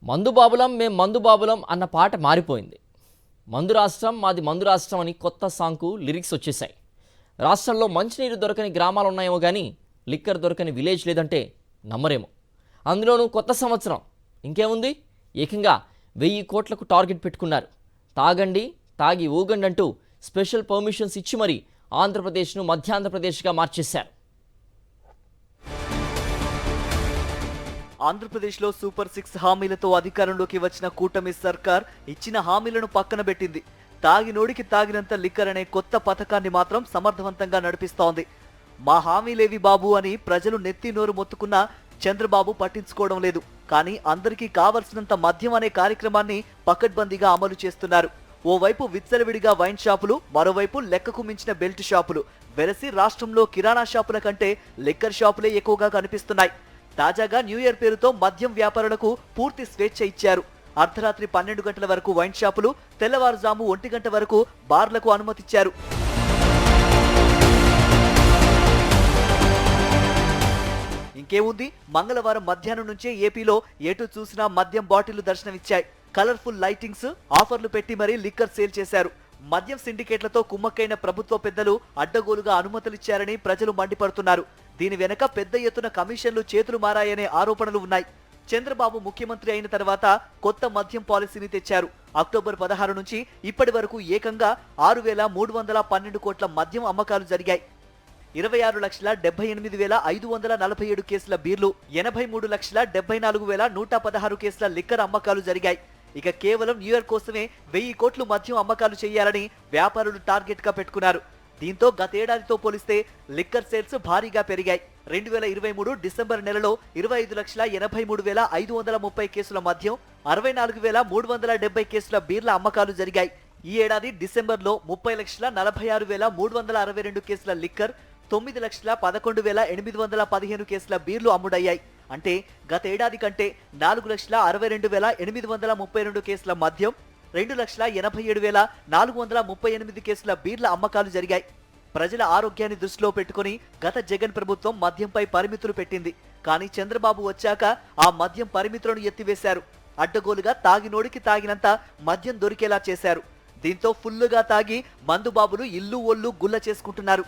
మందుబాబులం మేం మందుబాబులం అన్న పాట మారిపోయింది. మందు రాష్ట్రం మాది మందు రాష్ట్రం అని కొత్త సాంగ్కు లిరిక్స్ వచ్చేసాయి. రాష్ట్రంలో మంచినీరు దొరకని గ్రామాలు ఉన్నాయేమో కానీ లిక్కర్ దొరకని విలేజ్ లేదంటే నమ్మరేమో. అందులోనూ కొత్త సంవత్సరం ఇంకేముంది, ఏకంగా 1000 కోట్లకు టార్గెట్ పెట్టుకున్నారు. తాగండి తాగి ఊగండి అంటూ స్పెషల్ పర్మిషన్స్ ఇచ్చి మరీ ఆంధ్రప్రదేశ్ను మధ్యాంధ్రప్రదేశ్గా మార్చేశారు. ఆంధ్రప్రదేశ్లో సూపర్ 6 హామీలతో అధికారంలోకి వచ్చిన కూటమి సర్కార్ ఇచ్చిన హామీలను పక్కన పెట్టింది. తాగినోడికి తాగినంత లిక్కర్ అనే కొత్త పథకాన్ని మాత్రం సమర్థవంతంగా నడిపిస్తోంది. మా హామీలేవి బాబు అని ప్రజలు నెత్తి నోరు మొత్తుకున్నా చంద్రబాబు పట్టించుకోవడం లేదు. కానీ అందరికీ కావలసినంత మద్యం అనే కార్యక్రమాన్ని పకడ్బందీగా అమలు చేస్తున్నారు. ఓవైపు విచ్చలవిడిగా వైన్ షాపులు, మరోవైపు లెక్కకు మించిన బెల్ట్ షాపులు వెరసి రాష్ట్రంలో కిరాణా షాపుల కంటే లిక్కర్ షాపులే ఎక్కువగా కనిపిస్తున్నాయి. తాజాగా న్యూ ఇయర్ పేరుతో మద్యం వ్యాపారులకు పూర్తి స్వేచ్ఛ ఇచ్చారు. అర్ధరాత్రి 12 గంటల వరకు వైన్ షాపులు, తెల్లవారుజాము 1 గంట వరకు బార్లకు అనుమతిచ్చారు. ఇంకేముంది, మంగళవారం మధ్యాహ్నం నుంచే ఏపీలో ఎటు చూసినా మద్యం బాటిళ్లు దర్శనమిచ్చాయి. కలర్ఫుల్ లైటింగ్స్, ఆఫర్లు పెట్టి మరీ లిక్కర్ సేల్ చేశారు. మద్యం సిండికేట్లతో కుమ్మక్కైన ప్రభుత్వ పెద్దలు అడ్డగోలుగా అనుమతులిచ్చారని ప్రజలు మండిపడుతున్నారు. దీని వెనక పెద్ద ఎత్తున కమిషన్లు చేతులు మారాయనే ఆరోపణలు ఉన్నాయి. చంద్రబాబు ముఖ్యమంత్రి అయిన తర్వాత కొత్త మద్యం పాలసీని తెచ్చారు. అక్టోబర్ 16 నుంచి ఇప్పటి వరకు ఏకంగా 6,312 కోట్ల మద్యం అమ్మకాలు జరిగాయి. 26,78,547 కేసుల బీర్లు, 83,74,116 కేసుల లిక్కర్ అమ్మకాలు జరిగాయి. ఇక కేవలం న్యూ ఇయర్ కోసమే 1000 కోట్లు మద్యం అమ్మకాలు చేయాలని వ్యాపారులు టార్గెట్ గా పెట్టుకున్నారు. దీంతో గతేడాదితో పోలిస్తే లిక్కర్ సేల్స్ భారీగా పెరిగాయి. 2023 డిసెంబర్ నెలలో 25,83,530 కేసుల మద్యం, 64,370 కేసుల బీర్ల అమ్మకాలు జరిగాయి. ఈ ఏడాది డిసెంబర్లో 30,46,362 కేసుల లిక్కర్, 9,11,815 కేసుల బీర్లు అమ్ముడయ్యాయి. అంటే గతేడాది కంటే 4,62,832 కేసుల మద్యం, 2,87,438 కేసుల బీర్ల అమ్మకాలు జరిగాయి. ప్రజల ఆరోగ్యాన్ని దృష్టిలో పెట్టుకుని గత జగన్ ప్రభుత్వం మద్యంపై పరిమితులు పెట్టింది. కానీ చంద్రబాబు వచ్చాక ఆ మద్యం పరిమితులను ఎత్తివేశారు. అడ్డగోలుగా తాగినోడికి తాగినంత మద్యం దొరికేలా చేశారు. దీంతో ఫుల్లుగా తాగి మందుబాబులు ఇల్లు ఒళ్ళు గుల్ల చేసుకుంటున్నారు.